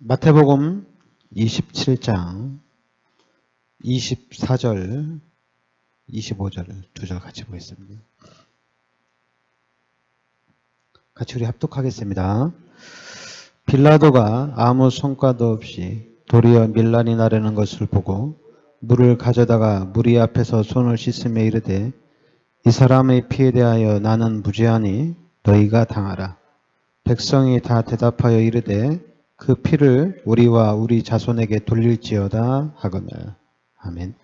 마태복음 27장 24절, 25절 두 절 같이 보겠습니다. 같이 우리 합독하겠습니다. 빌라도가 아무 성과도 없이 도리어 밀란이 나려는 것을 보고 물을 가져다가 무리 앞에서 손을 씻으며 이르되 이 사람의 피에 대하여 나는 무죄하니 너희가 당하라. 백성이 다 대답하여 이르되 그 피를 우리와 우리 자손에게 돌릴지어다 하거늘. 아멘.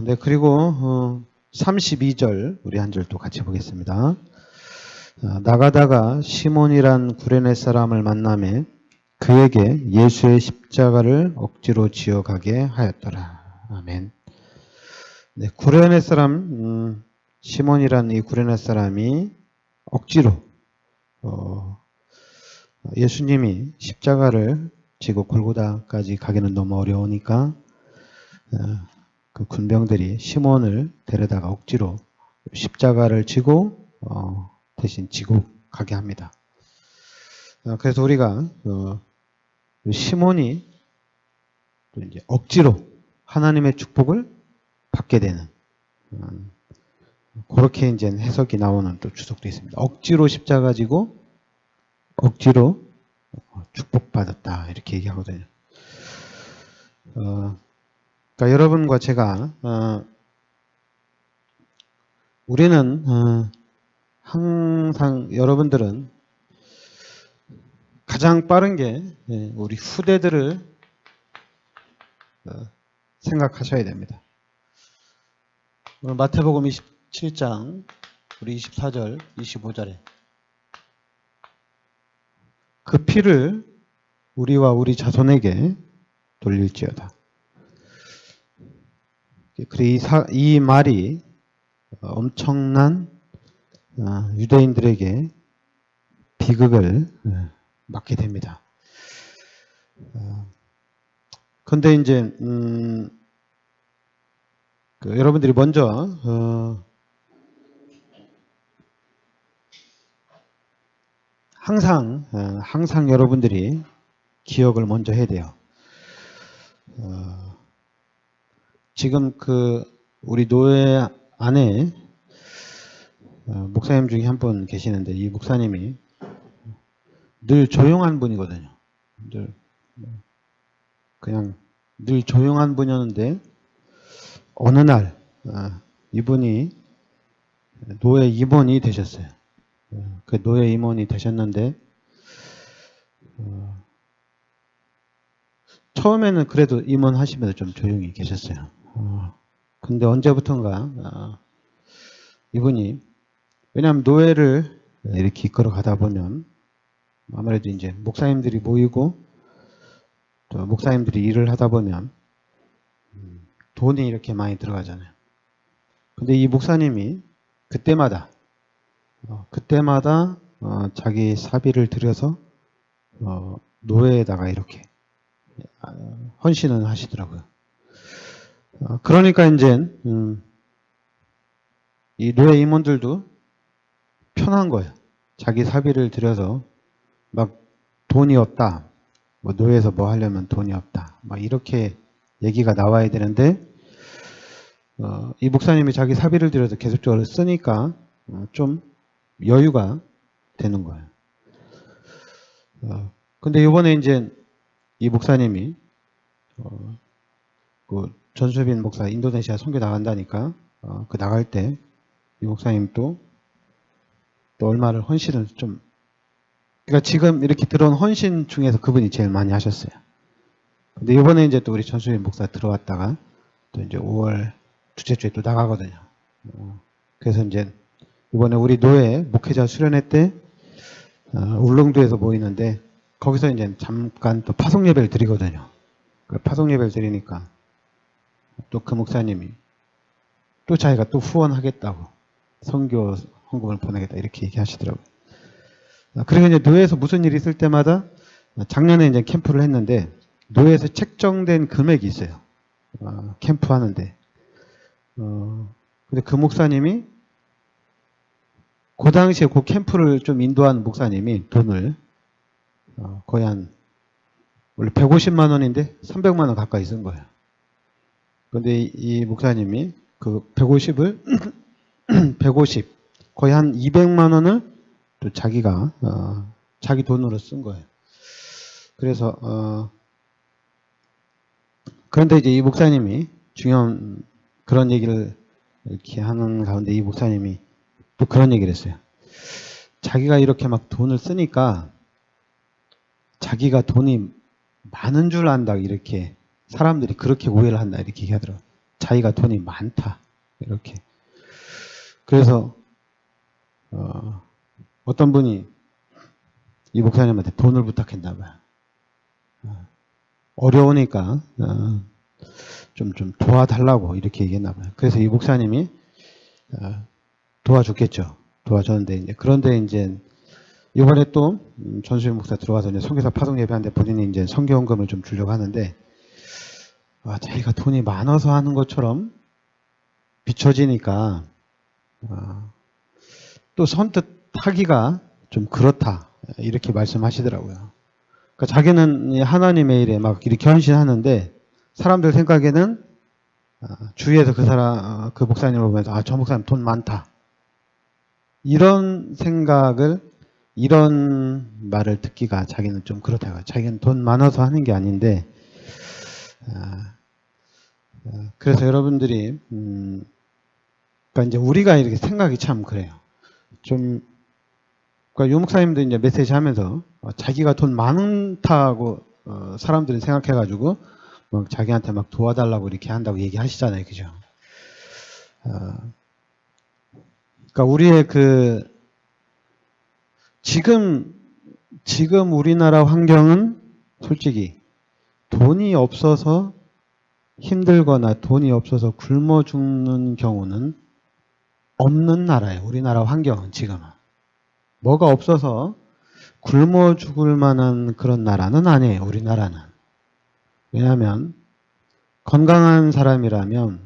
네, 그리고 32절 우리 한 절 또 같이 보겠습니다. 나가다가 시몬이란 구레네 사람을 만나매 그에게 예수의 십자가를 억지로 지어가게 하였더라. 아멘. 네, 구레네 사람 시몬이란 이 구레네 사람이 억지로 예수님이 십자가를 지고 골고다까지 가기는 너무 어려우니까 그 군병들이 시몬을 데려다가 억지로 십자가를 지고 대신 지고 가게 합니다. 그래서 우리가 시몬이 또 이제 억지로 하나님의 축복을 받게 되는 그렇게 이제 해석이 나오는 또 주석도 있습니다. 억지로 십자가 지고 억지로 축복받았다 이렇게 얘기하거든요. 그러니까 여러분과 제가 우리는 항상 여러분들은 가장 빠른 게 우리 후대들을 생각하셔야 됩니다. 오늘 마태복음 27장 우리 24절 25절에 그 피를 우리와 우리 자손에게 돌릴지어다. 이 말이 엄청난 유대인들에게 비극을 맞게 됩니다. 그런데 이제 여러분들이 먼저 항상 여러분들이 기억을 먼저 해야 돼요. 지금 우리 교회 안에 목사님 중에 한 분 계시는데 이 목사님이 늘 조용한 분이거든요. 그냥 늘 조용한 분이었는데 어느 날 이분이 노예 임원이 되셨어요. 그 노예 임원이 되셨는데 처음에는 그래도 임원 하시면서 좀 조용히 계셨어요. 근데 언제부턴가 이분이 왜냐하면 노예를 이렇게 이끌어 가다 보면 아무래도 이제 목사님들이 모이고 또 목사님들이 일을 하다 보면 돈이 이렇게 많이 들어가잖아요. 근데 이 목사님이 그때마다 자기 사비를 들여서 노예에다가 이렇게 헌신을 하시더라고요. 그러니까 이제 이 노예 임원들도 편한 거예요. 자기 사비를 들여서 막 돈이 없다. 뭐 노예에서 뭐 하려면 돈이 없다. 막 이렇게 얘기가 나와야 되는데 이 목사님이 자기 사비를 들여서 계속적으로 쓰니까 좀 여유가 되는 거예요. 근데 이번에 이제 이 목사님이 그 전수빈 목사 인도네시아 선교 나간다니까 그 나갈 때 이 목사님 또 얼마를 헌신을 좀 그러니까 지금 이렇게 들어온 헌신 중에서 그분이 제일 많이 하셨어요. 근데 이번에 이제 또 우리 전수빈 목사 들어왔다가 또 이제 5월 둘째 주에 또 나가거든요. 그래서 이제 이번에 우리 노예 목회자 수련회 때 울릉도에서 모이는데 거기서 이제 잠깐 또 파송 예배를 드리거든요. 그 파송 예배를 드리니까 또 그 목사님이 또 자기가 또 후원하겠다고 선교 헌금을 보내겠다 이렇게 얘기하시더라고요. 그리고 이제 노예에서 무슨 일이 있을 때마다 작년에 이제 캠프를 했는데 노예에서 책정된 금액이 있어요. 캠프 하는데. 근데 그 목사님이 그 당시에 그 캠프를 좀 인도하는 목사님이 돈을 거의 한 원래 150만 원인데 300만 원 가까이 쓴 거예요. 그런데 이 목사님이 그 150을 150 거의 한 200만 원을 또 자기가 자기 돈으로 쓴 거예요. 그래서 그런데 이제 이 목사님이 중요한 그런 얘기를 이렇게 하는 가운데 이 목사님이 또 그런 얘기를 했어요. 자기가 이렇게 막 돈을 쓰니까 자기가 돈이 많은 줄 안다 이렇게 사람들이 그렇게 오해를 한다 이렇게 얘기하더라고요. 자기가 돈이 많다 이렇게. 그래서 어떤 분이 이 목사님한테 돈을 부탁했나 봐요. 어려우니까 좀 도와달라고 이렇게 얘기했나 봐요. 그래서 이 목사님이 도와줬겠죠. 도와줬는데 이제 그런데 이제 이번에 또 전수현 목사 들어와서 이제 선교사 파송 예배하는데 본인이 이제 선교헌금을 좀 주려고 하는데 자기가 돈이 많아서 하는 것처럼 비춰지니까 또 선뜻 하기가 좀 그렇다 이렇게 말씀하시더라고요. 그러니까 자기는 하나님의 일에 막 이렇게 헌신하는데 사람들 생각에는 주위에서 그 목사님을 보면서 저 목사님 돈 많다 이런 생각을 이런 말을 듣기가 자기는 좀 그렇다고요. 자기는 돈 많아서 하는 게 아닌데 그래서 여러분들이 그러니까 이제 우리가 이렇게 생각이 참 그래요. 그러니까 유 목사님도 이제 메시지 하면서 자기가 돈 많다고 사람들이 생각해가지고 뭐 자기한테 막 도와달라고 이렇게 한다고 얘기하시잖아요, 그죠? 그러니까 우리의 지금 우리나라 환경은 솔직히 돈이 없어서 힘들거나 돈이 없어서 굶어 죽는 경우는 없는 나라예요. 우리나라 환경은 지금은. 뭐가 없어서 굶어 죽을 만한 그런 나라는 아니에요. 우리나라는. 왜냐하면 건강한 사람이라면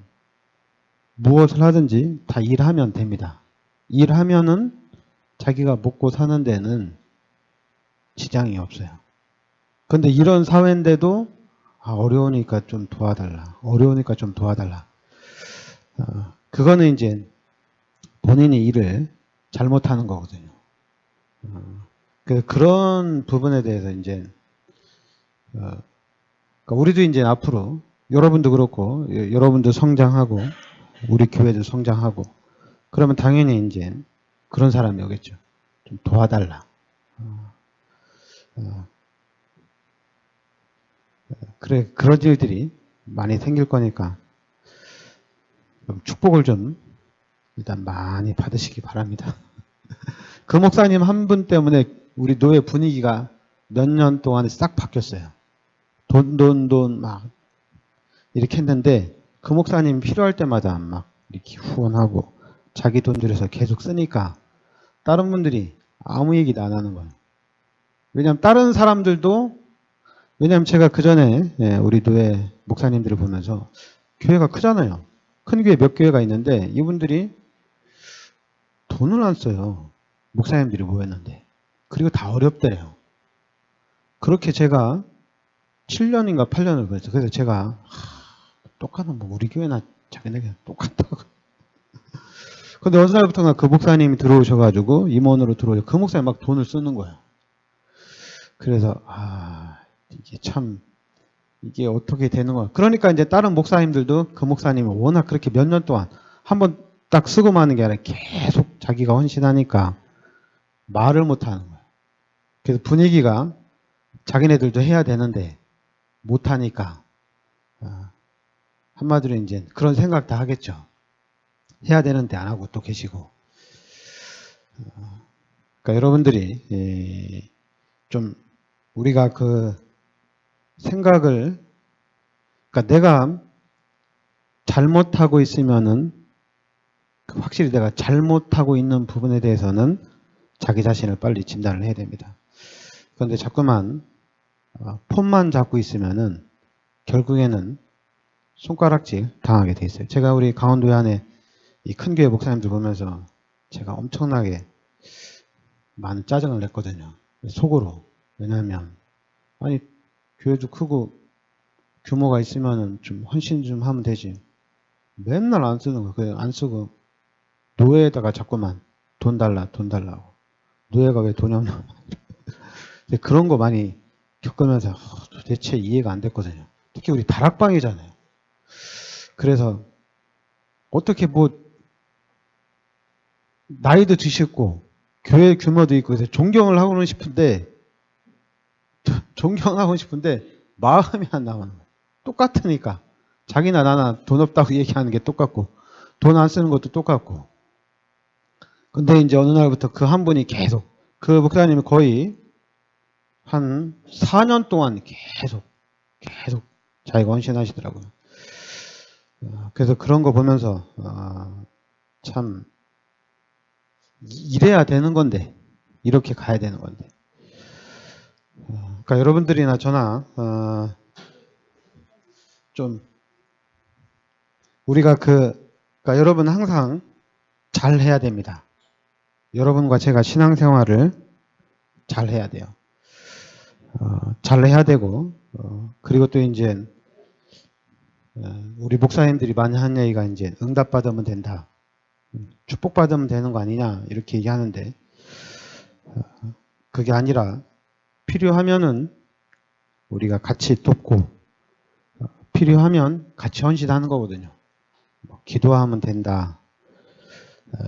무엇을 하든지 다 일하면 됩니다. 일하면은 자기가 먹고 사는 데는 지장이 없어요. 그런데 이런 사회인데도 어려우니까 좀 도와달라. 어려우니까 좀 도와달라. 그거는 이제 본인이 일을 잘못하는 거거든요. 그런 부분에 대해서 이제 그러니까 우리도 이제 앞으로 여러분도 그렇고 여러분도 성장하고 우리 교회도 성장하고 그러면 당연히 이제 그런 사람이 오겠죠. 좀 도와달라. 그런 일들이 많이 생길 거니까 축복을 좀 일단 많이 받으시기 바랍니다. 그 목사님 한 분 때문에 우리 교회 분위기가 몇 년 동안에 싹 바뀌었어요. 돈 막 이렇게 했는데 그 목사님 필요할 때마다 막 이렇게 후원하고 자기 돈 들여서 계속 쓰니까 다른 분들이 아무 얘기도 안 하는 거예요. 왜냐하면 다른 사람들도 왜냐하면 제가 그 전에 우리 교회 목사님들을 보면서 교회가 크잖아요. 큰 교회 몇 교회가 있는데 이분들이 돈을 안 써요. 목사님들이 모였는데. 그리고 다 어렵대요. 그렇게 제가 7년인가 8년을 보냈어요. 그래서 제가 똑같은 뭐 우리 교회나 자기네가 똑같다고. 근데 어느 날부터가 그 목사님이 들어오셔가지고 임원으로 들어오죠. 그 목사님 막 돈을 쓰는 거예요. 그래서 이게 참 이게 어떻게 되는 거야. 그러니까 이제 다른 목사님들도 그 목사님이 워낙 그렇게 몇 년 동안 한번 딱 쓰고 마는 게 아니라 계속 자기가 헌신하니까 말을 못 하는 거예요. 그래서 분위기가 자기네들도 해야 되는데 못 하니까 한마디로 이제 그런 생각 다 하겠죠. 해야 되는데 안 하고 또 계시고. 그러니까 여러분들이 좀 우리가 그 생각을 그러니까 내가 잘못하고 있으면은 확실히 내가 잘못하고 있는 부분에 대해서는 자기 자신을 빨리 진단을 해야 됩니다. 그런데 자꾸만 폰만 잡고 있으면은 결국에는 손가락질 당하게 돼 있어요. 제가 우리 강원도에 안에 이 큰 교회 목사님들 보면서 제가 엄청나게 많은 짜증을 냈거든요. 속으로. 왜냐하면 아니 교회도 크고 규모가 있으면은 좀 헌신 좀 하면 되지. 맨날 안 쓰는 거, 그냥 안 쓰고 노예에다가 자꾸만 돈 달라, 돈 달라고. 노예가 왜 돈이 없나? 그런 거 많이 겪으면서 도대체 이해가 안 됐거든요. 특히 우리 다락방이잖아요. 그래서 어떻게 뭐 나이도 드셨고 교회 규모도 있고 그래서 존경을 하고는 싶은데 존경하고 싶은데 마음이 안 나오는 거예요. 똑같으니까 자기나 나나 돈 없다고 얘기하는 게 똑같고 돈 안 쓰는 것도 똑같고. 근데 이제 어느 날부터 그 한 분이 계속 그 목사님이 거의 한 4년 동안 계속 자기가 헌신하시더라고요. 그래서 그런 거 보면서 참 이래야 되는 건데 이렇게 가야 되는 건데. 그러니까 여러분들이나 저나 좀 우리가 그러니까 여러분 항상 잘 해야 됩니다. 여러분과 제가 신앙생활을 잘 해야 돼요. 잘 해야 되고 그리고 또 이제 우리 목사님들이 많이 하는 얘기가 이제 응답받으면 된다. 축복받으면 되는 거 아니냐 이렇게 얘기하는데 그게 아니라 필요하면은 우리가 같이 돕고 필요하면 같이 헌신하는 거거든요. 기도하면 된다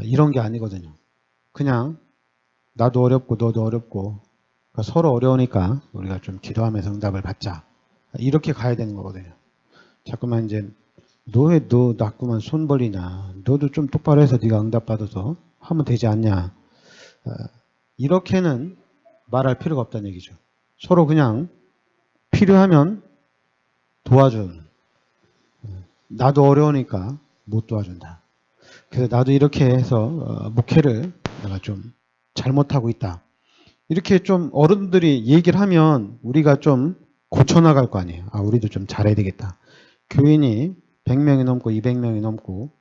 이런 게 아니거든요. 그냥 나도 어렵고 너도 어렵고 그러니까 서로 어려우니까 우리가 좀 기도하면서 응답을 받자 이렇게 가야 되는 거거든요. 자꾸만 이제 너 왜 너 자꾸만 손 벌리냐 너도 좀 똑바로 해서 네가 응답받아서 하면 되지 않냐 이렇게는 말할 필요가 없다는 얘기죠. 서로 그냥 필요하면 도와주는 나도 어려우니까 못 도와준다. 그래서 나도 이렇게 해서 목회를 내가 좀 잘못하고 있다. 이렇게 좀 어른들이 얘기를 하면 우리가 좀 고쳐나갈 거 아니에요. 우리도 좀 잘해야 되겠다. 교인이 100명이 넘고 200명이 넘고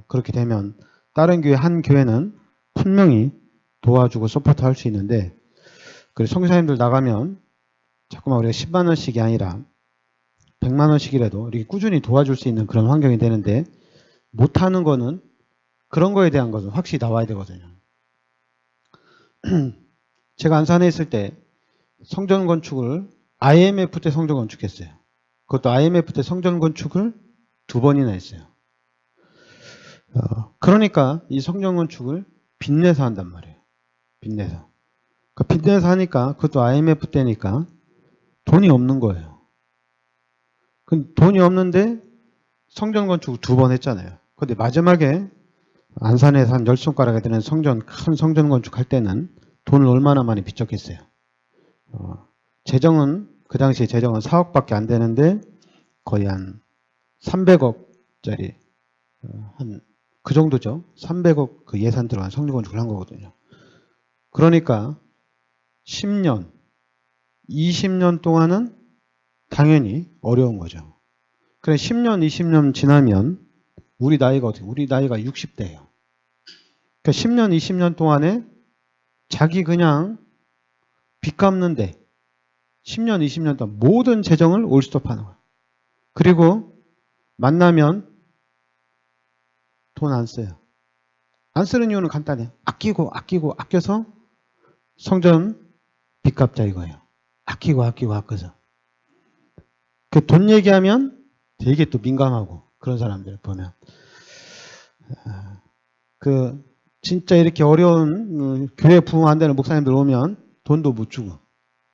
그렇게 되면 다른 교회 한 교회는 분명히 도와주고 서포트 할 수 있는데 그래서 선교사님들 나가면 자꾸만 우리가 10만 원씩이 아니라 100만 원씩이라도 이렇게 꾸준히 도와줄 수 있는 그런 환경이 되는데 못하는 거는 그런 거에 대한 것은 확실히 나와야 되거든요. 제가 안산에 있을 때 성전 건축을 IMF 때 성전 건축했어요. 그것도 IMF 때 성전 건축을 2번이나 했어요. 그러니까 이 성전 건축을 빚내서 한단 말이에요. 빚내서. 빚내서 하니까 그것도 IMF 때니까 돈이 없는 거예요. 돈이 없는데 성전 건축을 2번 했잖아요. 근데 마지막에 안산에서 한 10손가락에 드는 큰 성전 건축할 때는 돈을 얼마나 많이 빚졌겠어요. 재정은 그 당시에 재정은 4억밖에 안 되는데 거의 한 300억짜리 한 그 정도죠. 300억 그 예산 들어간 성전 건축을 한 거거든요. 그러니까 10년, 20년 동안은 당연히 어려운 거죠. 그래 10년, 20년 지나면 우리 나이가 어떻게? 우리 나이가 60대예요. 그러니까 10년, 20년 동안에 자기 그냥 빚 갚는데 10년, 20년 동안 모든 재정을 올스톱하는 거예요. 그리고 만나면 돈 안 써요. 안 쓰는 이유는 간단해요. 아껴서 성전 빚 갚자 이거예요. 아껴서. 그 돈 얘기하면 되게 또 민감하고 그런 사람들 보면 진짜 이렇게 어려운 교회 부흥 안 되는 목사님들 오면 돈도 못 주고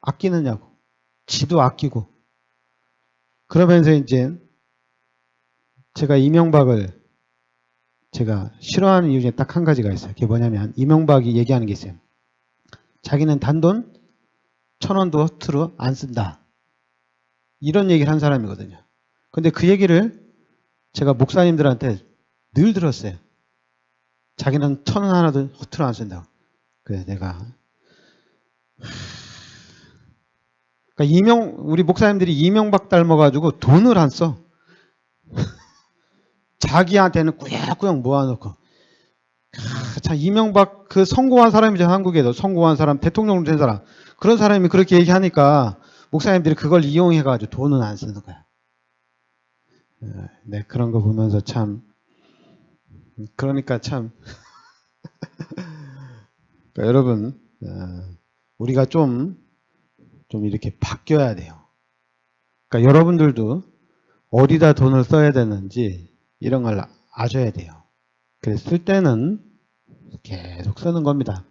아끼느냐고 지도 아끼고 그러면서 이제 제가 이명박을 제가 싫어하는 이유 중에 딱 한 가지가 있어요. 그게 뭐냐면 이명박이 얘기하는 게 있어요. 자기는 단돈 1,000원도 허투루 안 쓴다. 이런 얘기를 한 사람이거든요. 근데 그 얘기를 제가 목사님들한테 늘 들었어요. 자기는 1,000원 하나도 허투루 안 쓴다고. 그래서 내가 그러니까 우리 목사님들이 이명박 닮아가지고 돈을 안 써. 자기한테는 꾸역꾸역 모아놓고. 참 이명박 그 성공한 사람이잖아. 한국에도 성공한 사람, 대통령 된 사람. 그런 사람이 그렇게 얘기하니까 목사님들이 그걸 이용해가지고 돈은 안 쓰는 거야. 네, 그런 거 보면서 참, 그러니까 참, 그러니까 여러분, 우리가 좀 이렇게 바뀌어야 돼요. 그러니까 여러분들도 어디다 돈을 써야 되는지 이런 걸 아셔야 돼요. 그래서 쓸 때는 계속 쓰는 겁니다.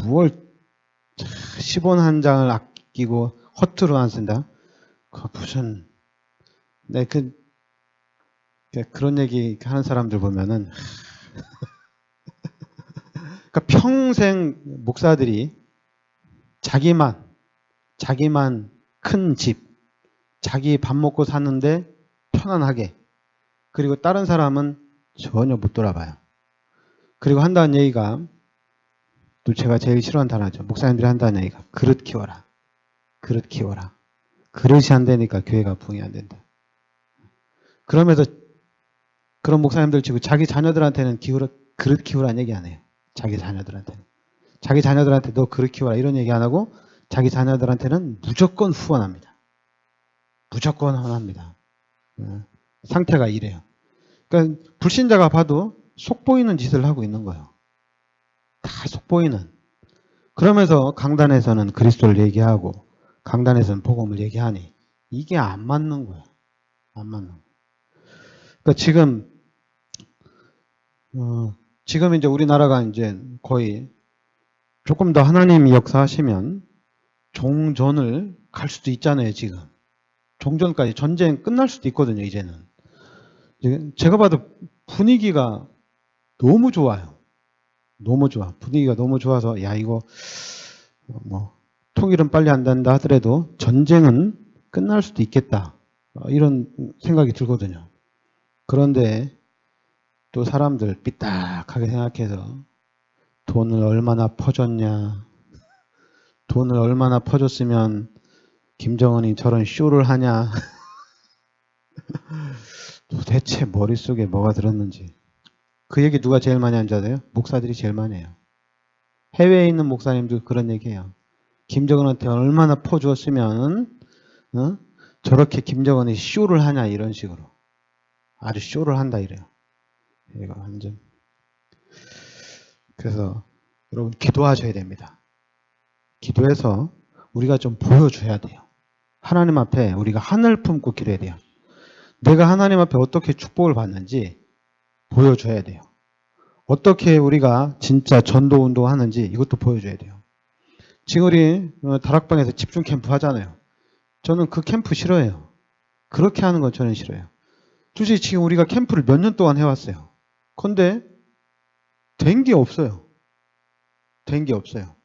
뭘 10원 한 장을 아끼고 허투루 안 쓴다? 그 무슨 그런 얘기 하는 사람들 보면은 그러니까 평생 목사들이 자기만 큰 집, 자기 밥 먹고 사는데 편안하게, 그리고 다른 사람은 전혀 못 돌아봐요. 그리고 한다는 얘기가, 또 제가 제일 싫어하는 단어죠. 목사님들이 한다는 얘기가 그릇 키워라. 그릇 키워라. 그릇이 안 되니까 교회가 부흥이 안 된다. 그러면서 그런 목사님들 치고 자기 자녀들한테는 그릇 키우라는 얘기 안 해요. 자기 자녀들한테는. 자기 자녀들한테 너 그릇 키워라 이런 얘기 안 하고 자기 자녀들한테는 무조건 후원합니다. 무조건 후원합니다. 상태가 이래요. 그러니까 불신자가 봐도 속보이는 짓을 하고 있는 거예요. 다 속보이는. 그러면서 강단에서는 그리스도를 얘기하고 강단에서는 복음을 얘기하니 이게 안 맞는 거예요. 안 맞는 거예요. 그러니까 지금 이제 우리나라가 이제 거의 조금 더 하나님이 역사하시면 종전을 갈 수도 있잖아요, 지금. 종전까지 전쟁 끝날 수도 있거든요, 이제는. 제가 봐도 분위기가 너무 좋아요. 너무 좋아. 분위기가 너무 좋아서, 야, 이거, 통일은 빨리 안 된다 하더라도 전쟁은 끝날 수도 있겠다. 이런 생각이 들거든요. 그런데 또 사람들 삐딱하게 생각해서 돈을 얼마나 퍼줬냐. 돈을 얼마나 퍼줬으면 김정은이 저런 쇼를 하냐. 도대체 머릿속에 뭐가 들었는지. 그 얘기 누가 제일 많이 하는 줄 알아요? 목사들이 제일 많이 해요. 해외에 있는 목사님도 그런 얘기해요. 김정은한테 얼마나 퍼주었으면 저렇게 김정은이 쇼를 하냐 이런 식으로. 아주 쇼를 한다 이래요. 얘가 완전. 그래서 여러분 기도하셔야 됩니다. 기도해서 우리가 좀 보여줘야 돼요. 하나님 앞에 우리가 하늘 품고 기도해야 돼요. 내가 하나님 앞에 어떻게 축복을 받는지 보여줘야 돼요. 어떻게 우리가 진짜 전도 운동하는지 이것도 보여줘야 돼요. 지금 우리 다락방에서 집중 캠프 하잖아요. 저는 그 캠프 싫어해요. 그렇게 하는 건 저는 싫어요. 솔직히 지금 우리가 캠프를 몇 년 동안 해왔어요. 근데 된 게 없어요. 된 게 없어요.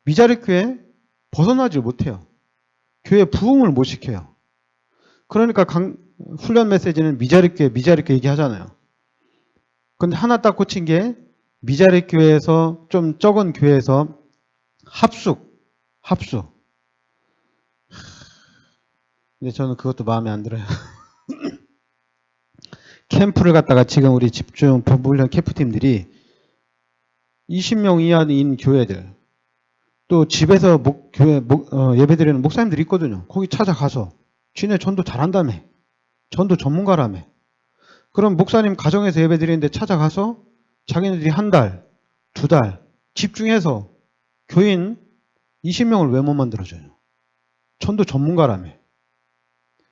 미자립 교회 벗어나질 못해요. 교회 부흥을 못 시켜요. 그러니까 훈련 메시지는 미자립 교회 얘기하잖아요. 근데 하나 딱 꽂힌 게 미자립 교회에서 좀 적은 교회에서 합숙. 근데 저는 그것도 마음에 안 들어요. 캠프를 갖다가 지금 우리 집중 본부훈련 캠프팀들이 20명 이하인 교회들, 또 집에서 예배드리는 목사님들이 있거든요. 거기 찾아가서 지네 전도 잘한다며. 전도 전문가라며. 그럼 목사님 가정에서 예배드리는데 찾아가서 자기네들이 한 달, 두 달 집중해서 교인 20명을 왜 못 만들어줘요? 전도 전문가라며.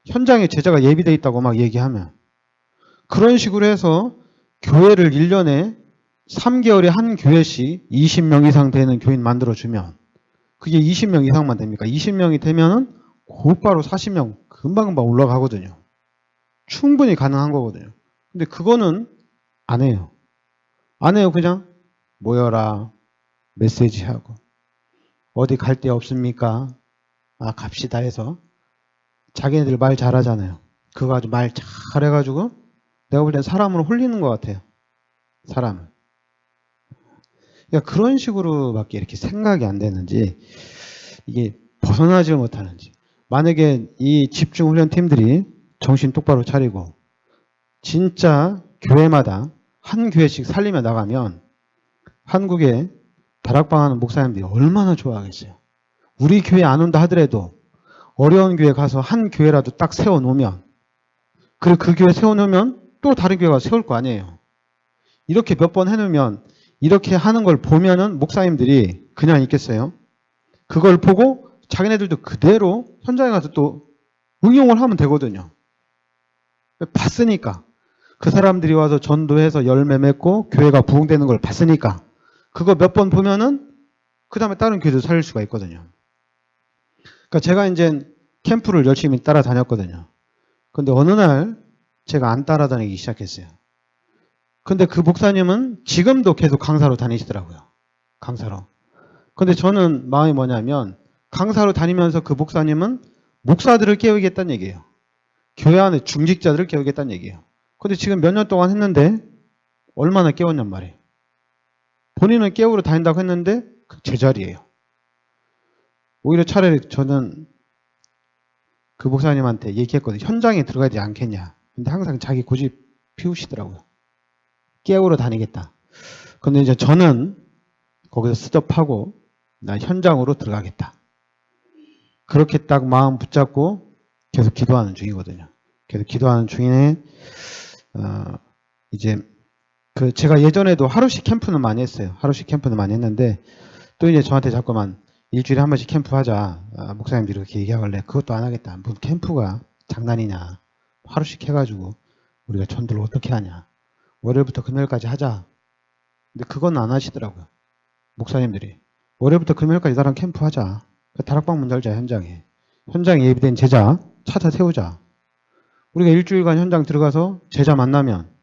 현장에 제자가 예비되어 있다고 막 얘기하면. 그런 식으로 해서 교회를 1년에 3개월에 한 교회씩 20명 이상 되는 교인 만들어주면 그게 20명 이상만 됩니까? 20명이 되면은 곧바로 40명 금방금방 올라가거든요. 충분히 가능한 거거든요. 근데 그거는 안 해요. 안 해요. 그냥 모여라. 메시지하고. 어디 갈 데 없습니까? 아, 갑시다 해서. 자기네들 말 잘하잖아요. 그거 아주 말 잘해가지고 내가 볼 땐 사람을 홀리는 것 같아요. 사람을. 그러니까 그런 식으로밖에 이렇게 생각이 안 되는지 이게 벗어나지 못하는지. 만약에 이 집중훈련 팀들이 정신 똑바로 차리고 진짜 교회마다 한 교회씩 살리며 나가면 한국에 다락방 하는 목사님들이 얼마나 좋아하겠어요. 우리 교회 안 온다 하더라도 어려운 교회 가서 한 교회라도 딱 세워놓으면, 그리고 그 교회 세워놓으면 또 다른 교회가 세울 거 아니에요. 이렇게 몇 번 해놓으면, 이렇게 하는 걸 보면은 목사님들이 그냥 있겠어요? 그걸 보고 자기네들도 그대로 현장에 가서 또 응용을 하면 되거든요. 봤으니까. 그 사람들이 와서 전도해서 열매 맺고 교회가 부흥되는 걸 봤으니까. 그거 몇 번 보면은 그 다음에 다른 교회도 살릴 수가 있거든요. 그러니까 제가 이제 캠프를 열심히 따라다녔거든요. 근데 어느 날 제가 안 따라다니기 시작했어요. 근데 그 목사님은 지금도 계속 강사로 다니시더라고요. 강사로. 근데 저는 마음이 뭐냐면 강사로 다니면서 그 목사님은 목사들을 깨우겠다는 얘기예요. 교회 안에 중직자들을 깨우겠다는 얘기예요. 근데 지금 몇 년 동안 했는데 얼마나 깨웠냔 말이에요. 본인은 깨우러 다닌다고 했는데 그 제자리예요. 오히려 차라리 저는 그 목사님한테 얘기했거든요. 현장에 들어가야 되지 않겠냐. 근데 항상 자기 고집 피우시더라고요. 깨우러 다니겠다. 근데 이제 저는 거기서 스톱하고 나 현장으로 들어가겠다. 그렇게 딱 마음 붙잡고 계속 기도하는 중이거든요. 계속 기도하는 중에 이제 그 제가 예전에도 하루씩 캠프는 많이 했어요. 하루씩 캠프는 많이 했는데 또 이제 저한테 자꾸만 일주일에 한 번씩 캠프 하자. 목사님들이 그렇게 얘기하길래 그것도 안 하겠다. 무슨 캠프가 장난이냐. 하루씩 해가지고 우리가 전도를 어떻게 하냐. 월요일부터 금요일까지 하자. 근데 그건 안 하시더라고요. 목사님들이. 월요일부터 금요일까지 나랑 캠프 하자. 다락방 문 열자 현장에. 현장에 예비된 제자 찾아 세우자. 우리가 일주일간 현장 들어가서 제자 만나면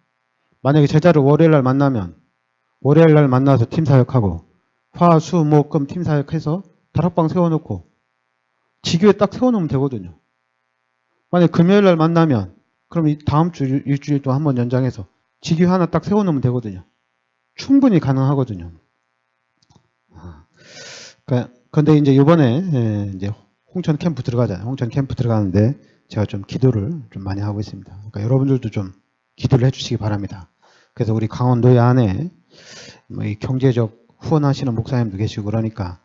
만약에 제자를 월요일날 만나면 월요일날 만나서 팀 사역하고 화, 수, 목, 금 팀 사역해서 다락방 세워놓고 지교에 딱 세워놓으면 되거든요. 만약에 금요일날 만나면 그럼 이 다음 주 일주일 동안 한번 연장해서 지교 하나 딱 세워놓으면 되거든요. 충분히 가능하거든요. 근데 이제 이번에 이제 홍천 캠프 들어가잖아요. 홍천 캠프 들어가는데 제가 좀 기도를 좀 많이 하고 있습니다. 그러니까 여러분들도 좀 기도를 해주시기 바랍니다. 그래서 우리 강원도에 안에 뭐 이 경제적 후원하시는 목사님도 계시고 그러니까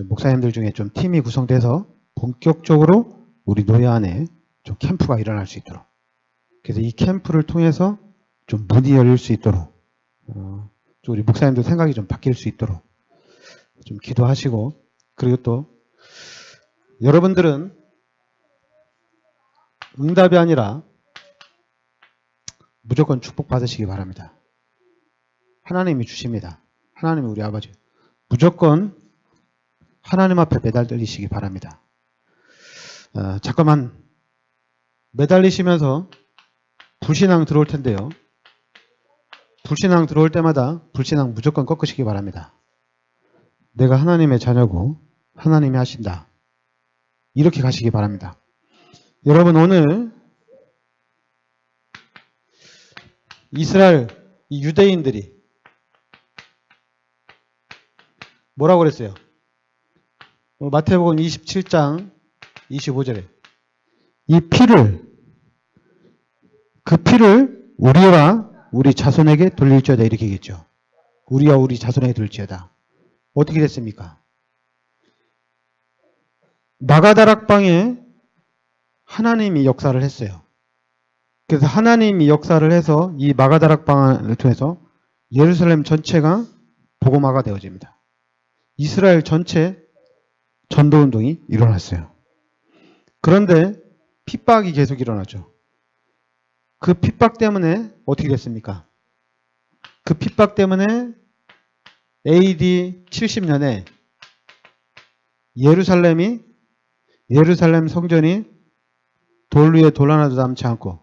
목사님들 중에 좀 팀이 구성돼서 본격적으로 우리 노예 안에 좀 캠프가 일어날 수 있도록. 그래서 이 캠프를 통해서 좀 문이 열릴 수 있도록, 좀 우리 목사님들 생각이 좀 바뀔 수 있도록 좀 기도하시고, 그리고 또 여러분들은 응답이 아니라 무조건 축복받으시기 바랍니다. 하나님이 주십니다. 하나님이 우리 아버지. 무조건 하나님 앞에 매달리시기 바랍니다. 잠깐만 매달리시면서 불신앙 들어올 텐데요. 불신앙 들어올 때마다 불신앙 무조건 꺾으시기 바랍니다. 내가 하나님의 자녀고 하나님이 하신다. 이렇게 가시기 바랍니다. 여러분 오늘 이스라엘 이 유대인들이 뭐라고 그랬어요? 마태복음 27장 25절에 이 피를 그 피를 우리와 우리 자손에게 돌릴지어다 이렇게 얘기했죠. 우리와 우리 자손에게 돌릴지어다. 어떻게 됐습니까? 마가다락방에 하나님이 역사를 했어요. 그래서 하나님이 역사를 해서 이 마가다락방을 통해서 예루살렘 전체가 복음화가 되어집니다. 이스라엘 전체 전도운동이 일어났어요. 그런데 핍박이 계속 일어나죠. 그 핍박 때문에 어떻게 됐습니까? 그 핍박 때문에 AD 70년에 예루살렘 성전이 돌 위에 돌 하나도 남지 않고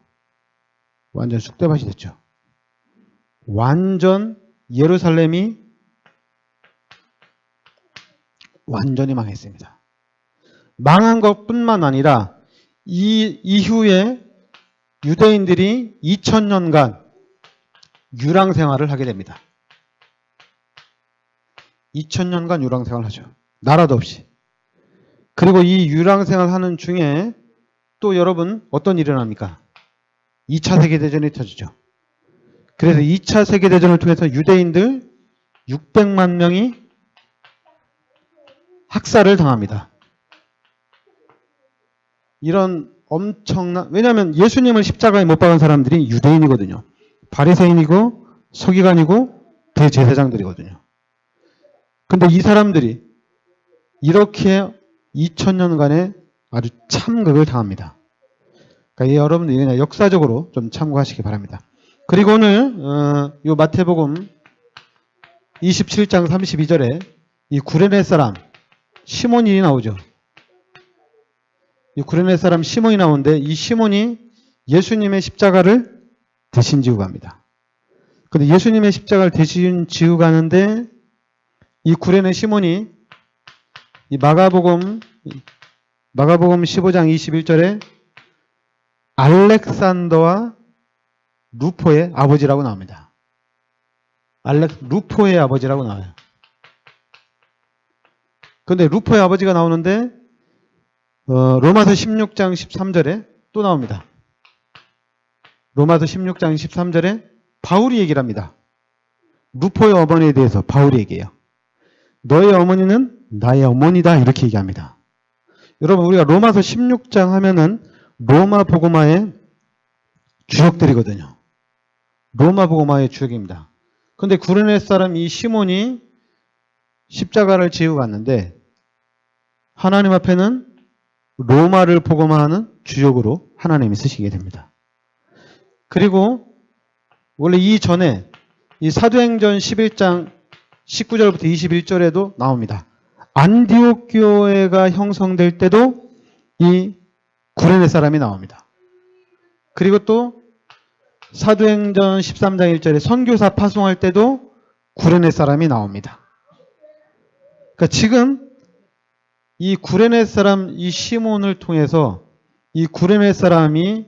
완전 쑥대밭이 됐죠. 완전 예루살렘이 완전히 망했습니다. 망한 것뿐만 아니라 이 이후에 유대인들이 2000년간 유랑 생활을 하게 됩니다. 2000년간 유랑 생활을 하죠. 나라도 없이. 그리고 이 유랑 생활 하는 중에 또 여러분 어떤 일이 일어납니까? 2차 세계대전이 터지죠. 그래서 2차 세계대전을 통해서 유대인들 600만 명이 학살을 당합니다. 이런 엄청난, 왜냐하면 예수님을 십자가에 못 박은 사람들이 유대인이거든요. 바리새인이고 서기관이고 대제사장들이거든요. 근데 이 사람들이 이렇게 2000년간의 아주 참극을 당합니다. 그러니까 여러분들이 그냥 역사적으로 좀 참고하시기 바랍니다. 그리고 오늘 이 마태복음 27장 32절에 이 구레네 사람 시몬이 나오죠. 이 구레네 사람 시몬이 나오는데 이 시몬이 예수님의 십자가를 대신 지고 갑니다. 근데 예수님의 십자가를 대신 지고 가는데 이 구레네 시몬이 이 마가복음 15장 21절에 알렉산더와 루포의 아버지라고 나옵니다. 루포의 아버지라고 나와요. 근데 루포의 아버지가 나오는데 로마서 16장 13절에 또 나옵니다. 로마서 16장 13절에 바울이 얘기를 합니다. 루포의 어머니에 대해서 바울이 얘기해요. 너의 어머니는 나의 어머니다 이렇게 얘기합니다. 여러분 우리가 로마서 16장 하면은 로마 복음화의 주역들이거든요. 로마 복음화의 주역입니다. 근데 구레네 사람 이 시몬이 십자가를 지고 갔는데 하나님 앞에는 로마를 복음화하는 주역으로 하나님이 쓰시게 됩니다. 그리고 원래 이전에 이 사도행전 11장 19절부터 21절에도 나옵니다. 안디옥 교회가 형성될 때도 이 구레네 사람이 나옵니다. 그리고 또 사도행전 13장 1절에 선교사 파송할 때도 구레네 사람이 나옵니다. 그러니까 지금 이 구레네 사람 이 시몬을 통해서 이 구레네 사람이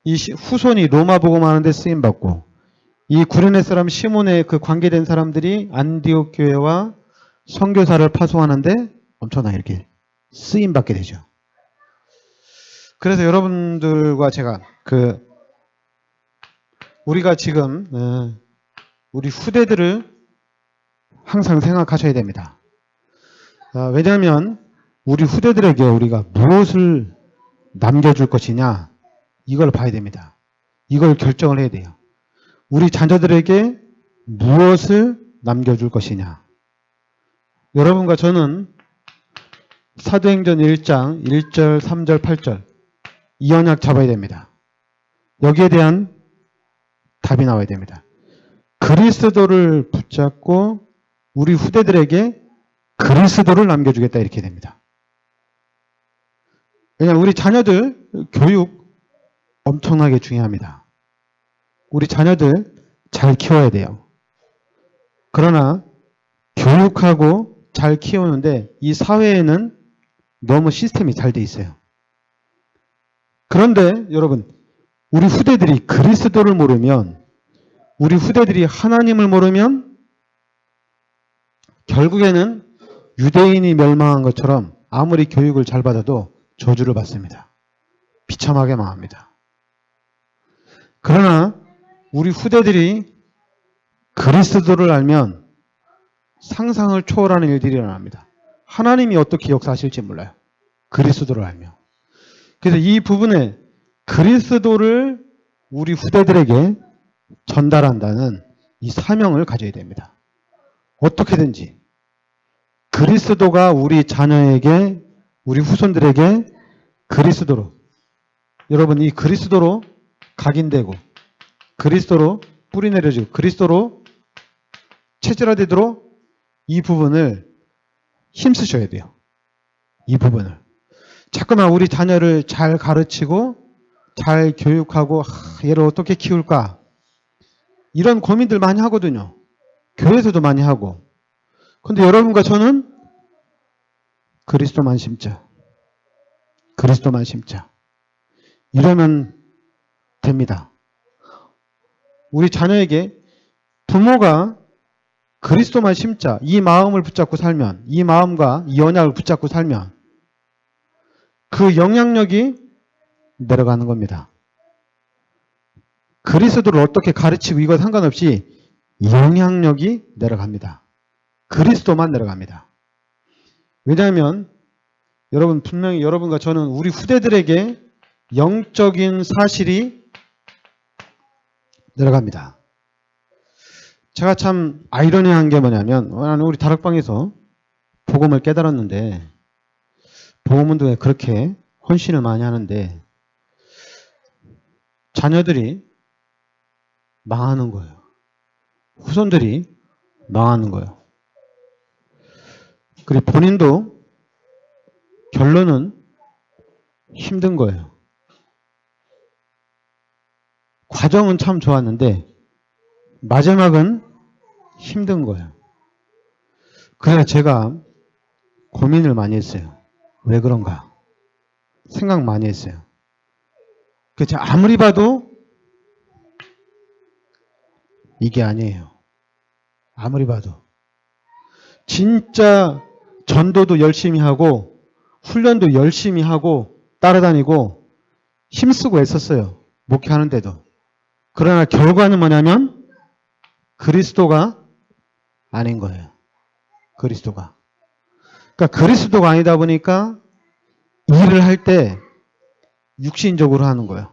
이 후손이 로마 복음하는 데 쓰임 받고 이 구레네 사람 시몬에 그 관계된 사람들이 안디옥 교회와 선교사를 파송하는데 엄청나게 이렇게 쓰임 받게 되죠. 그래서 여러분들과 제가 우리가 지금 우리 후대들을 항상 생각하셔야 됩니다. 왜냐하면 우리 후대들에게 우리가 무엇을 남겨줄 것이냐 이걸 봐야 됩니다. 이걸 결정을 해야 돼요. 우리 자녀들에게 무엇을 남겨줄 것이냐. 여러분과 저는 사도행전 1장 1절 3절 8절 이 언약 잡아야 됩니다. 여기에 대한 답이 나와야 됩니다. 그리스도를 붙잡고 우리 후대들에게 그리스도를 남겨주겠다 이렇게 됩니다. 왜냐하면 우리 자녀들 교육 엄청나게 중요합니다. 우리 자녀들 잘 키워야 돼요. 그러나 교육하고 잘 키우는데 이 사회에는 너무 시스템이 잘 돼 있어요. 그런데 여러분 우리 후대들이 그리스도를 모르면 우리 후대들이 하나님을 모르면 결국에는 유대인이 멸망한 것처럼 아무리 교육을 잘 받아도 저주를 받습니다. 비참하게 망합니다. 그러나 우리 후대들이 그리스도를 알면 상상을 초월하는 일들이 일어납니다. 하나님이 어떻게 역사하실지 몰라요. 그리스도를 알면. 그래서 이 부분에 그리스도를 우리 후대들에게 전달한다는 이 사명을 가져야 됩니다. 어떻게든지 그리스도가 우리 자녀에게 우리 후손들에게 그리스도로 여러분 이 그리스도로 각인되고 그리스도로 뿌리내려지고 그리스도로 체질화되도록 이 부분을 힘쓰셔야 돼요. 이 부분을. 자꾸만 우리 자녀를 잘 가르치고 잘 교육하고 얘를 어떻게 키울까 이런 고민들 많이 하거든요. 교회에서도 많이 하고. 근데 여러분과 저는 그리스도만 심자. 그리스도만 심자. 이러면 됩니다. 우리 자녀에게 부모가 그리스도만 심자. 이 마음을 붙잡고 살면 이 마음과 이 언약을 붙잡고 살면 그 영향력이 내려가는 겁니다. 그리스도를 어떻게 가르치고 이거 상관없이 영향력이 내려갑니다. 그리스도만 내려갑니다. 왜냐하면 여러분 분명히 여러분과 저는 우리 후대들에게 영적인 사실이 내려갑니다. 제가 참 아이러니한 게 뭐냐면 나는 우리 다락방에서 복음을 깨달았는데 복음운동에 그렇게 헌신을 많이 하는데 자녀들이 망하는 거예요. 후손들이 망하는 거예요. 그리고 본인도 결론은 힘든 거예요. 과정은 참 좋았는데 마지막은 힘든 거예요. 그래서 제가 고민을 많이 했어요. 왜 그런가? 생각 많이 했어요. 그래서 아무리 봐도 이게 아니에요. 아무리 봐도. 진짜 전도도 열심히 하고 훈련도 열심히 하고 따라다니고 힘쓰고 애썼어요. 목회하는데도. 그러나 결과는 뭐냐면 그리스도가 아닌 거예요. 그리스도가. 그러니까 그리스도가 아니다 보니까 일을 할 때 육신적으로 하는 거예요.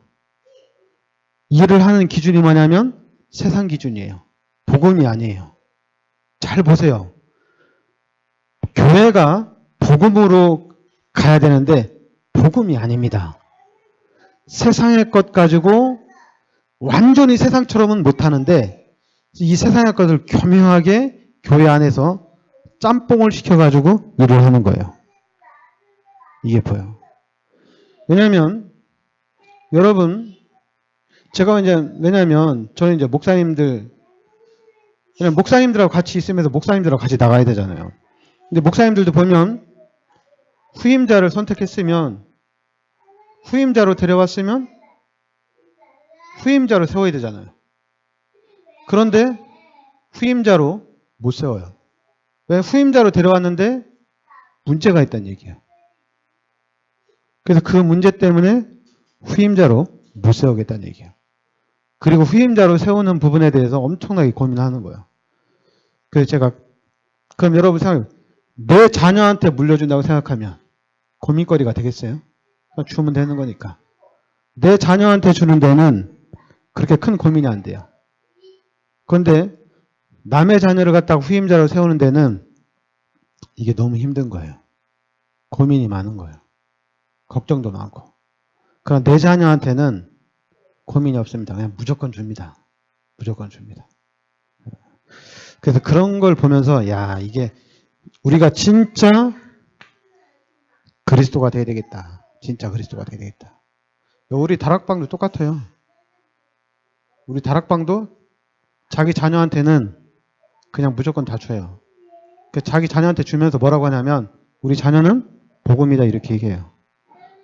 일을 하는 기준이 뭐냐면 세상 기준이에요. 복음이 아니에요. 잘 보세요. 교회가 복음으로 가야 되는데 복음이 아닙니다. 세상의 것 가지고 완전히 세상처럼은 못하는데 이 세상의 것을 교묘하게 교회 안에서 짬뽕을 시켜가지고 일을 하는 거예요. 이게 보여요. 왜냐하면 여러분 제가 왜냐하면 저는 이제 목사님들하고 같이 있으면서 목사님들하고 같이 나가야 되잖아요. 근데 목사님들도 보면 후임자를 선택했으면 후임자로 데려왔으면 후임자로 세워야 되잖아요. 그런데 후임자로 못 세워요. 왜? 후임자로 데려왔는데 문제가 있다는 얘기예요. 그래서 그 문제 때문에 후임자로 못 세우겠다는 얘기예요. 그리고 후임자로 세우는 부분에 대해서 엄청나게 고민하는 거예요. 그래서 제가 그럼 여러분 생각해요. 내 자녀한테 물려준다고 생각하면 고민거리가 되겠어요? 주면 되는 거니까. 내 자녀한테 주는 데는 그렇게 큰 고민이 안 돼요. 그런데 남의 자녀를 갖다가 후임자로 세우는 데는 이게 너무 힘든 거예요. 고민이 많은 거예요. 걱정도 많고. 그러나 내 자녀한테는 고민이 없습니다. 그냥 무조건 줍니다. 무조건 줍니다. 그래서 그런 걸 보면서 야 이게 우리가 진짜 그리스도가 돼야 되겠다. 진짜 그리스도가 돼야 되겠다. 우리 다락방도 똑같아요. 우리 다락방도 자기 자녀한테는 그냥 무조건 다 줘요. 자기 자녀한테 주면서 뭐라고 하냐면 우리 자녀는 복음이다 이렇게 얘기해요.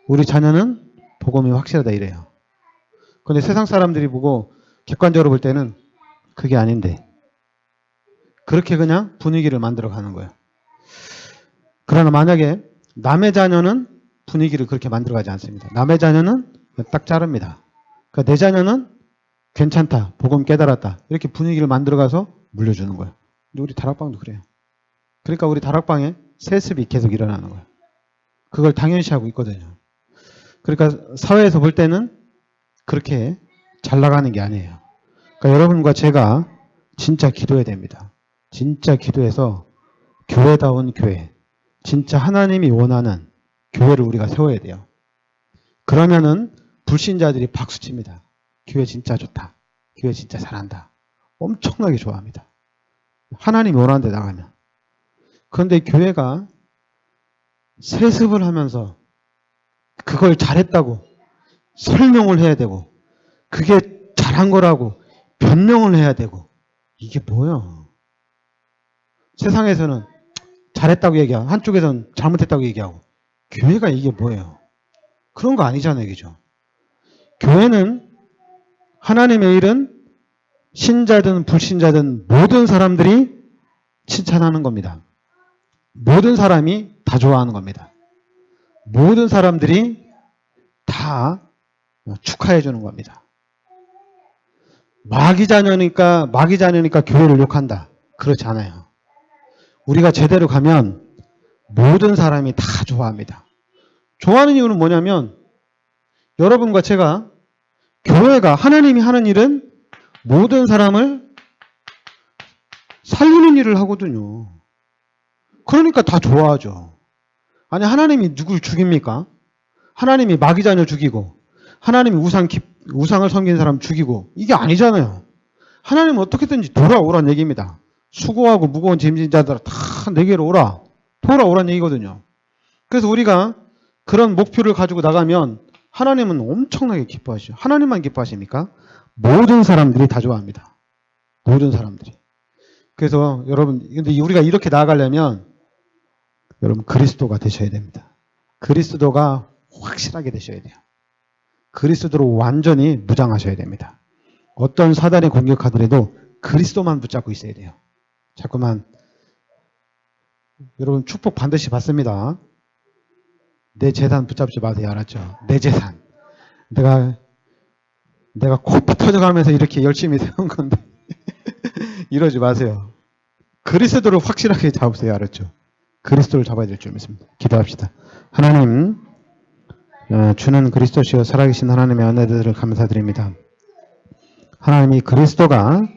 우리 자녀는 복음이 확실하다 이래요. 그런데 세상 사람들이 보고 객관적으로 볼 때는 그게 아닌데 그렇게 그냥 분위기를 만들어 가는 거예요. 그러나 만약에 남의 자녀는 분위기를 그렇게 만들어 가지 않습니다. 남의 자녀는 딱 자릅니다. 그러니까 내 자녀는 괜찮다. 복음 깨달았다. 이렇게 분위기를 만들어 가서 물려주는 거예요. 근데 우리 다락방도 그래요. 그러니까 우리 다락방에 세습이 계속 일어나는 거예요. 그걸 당연시하고 있거든요. 그러니까 사회에서 볼 때는 그렇게 잘 나가는 게 아니에요. 그러니까 여러분과 제가 진짜 기도해야 됩니다. 진짜 기도해서 교회다운 교회, 진짜 하나님이 원하는 교회를 우리가 세워야 돼요. 그러면은 불신자들이 박수칩니다. 교회 진짜 좋다. 교회 진짜 잘한다. 엄청나게 좋아합니다. 하나님이 원하는 데 나가면. 그런데 교회가 세습을 하면서 그걸 잘했다고 설명을 해야 되고 그게 잘한 거라고 변명을 해야 되고 이게 뭐야? 세상에서는 잘했다고 얘기하고 한쪽에서는 잘못했다고 얘기하고 교회가 이게 뭐예요? 그런 거 아니잖아요. 그죠? 교회는 하나님의 일은 신자든 불신자든 모든 사람들이 칭찬하는 겁니다. 모든 사람이 다 좋아하는 겁니다. 모든 사람들이 다 축하해 주는 겁니다. 마귀 자녀니까 교회를 욕한다. 그렇지 않아요. 우리가 제대로 가면 모든 사람이 다 좋아합니다. 좋아하는 이유는 뭐냐면 여러분과 제가 교회가 하나님이 하는 일은 모든 사람을 살리는 일을 하거든요. 그러니까 다 좋아하죠. 아니 하나님이 누굴 죽입니까? 하나님이 마귀 자녀 죽이고 하나님이 우상을 섬기는 사람 죽이고 이게 아니잖아요. 하나님은 어떻게든지 돌아오란 얘기입니다. 수고하고 무거운 짐진 자들아 다 내게로 오라. 돌아오란 얘기거든요. 그래서 우리가 그런 목표를 가지고 나가면 하나님은 엄청나게 기뻐하시죠. 하나님만 기뻐하십니까? 모든 사람들이 다 좋아합니다. 모든 사람들이. 그래서 여러분, 근데 우리가 이렇게 나아가려면 여러분 그리스도가 되셔야 됩니다. 그리스도가 확실하게 되셔야 돼요. 그리스도로 완전히 무장하셔야 됩니다. 어떤 사단이 공격하더라도 그리스도만 붙잡고 있어야 돼요. 자꾸만 여러분 축복 반드시 받습니다. 내 재산 붙잡지 마세요. 알았죠? 내 재산. 내가 코피 터져가면서 이렇게 열심히 세운 건데 이러지 마세요. 그리스도를 확실하게 잡으세요. 알았죠? 그리스도를 잡아야 될 줄 믿습니다. 기도합시다. 하나님, 주는 그리스도시여 살아계신 하나님의 은혜들을 감사드립니다. 하나님이 그리스도가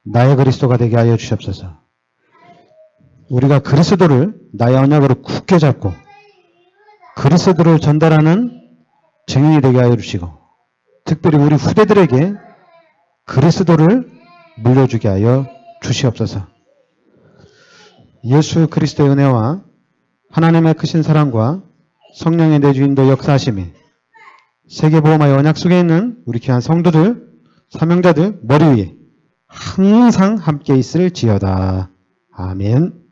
나의 그리스도가 되게 하여 주시옵소서. 우리가 그리스도를 나의 언약으로 굳게 잡고 그리스도를 전달하는 증인이 되게 하여 주시고 특별히 우리 후대들에게 그리스도를 물려주게 하여 주시옵소서. 예수 그리스도의 은혜와 하나님의 크신 사랑과 성령의 내주인도 역사하심이 세계보험의 언약 속에 있는 우리 귀한 성도들, 사명자들 머리 위에 항상 함께 있을지어다. 아멘.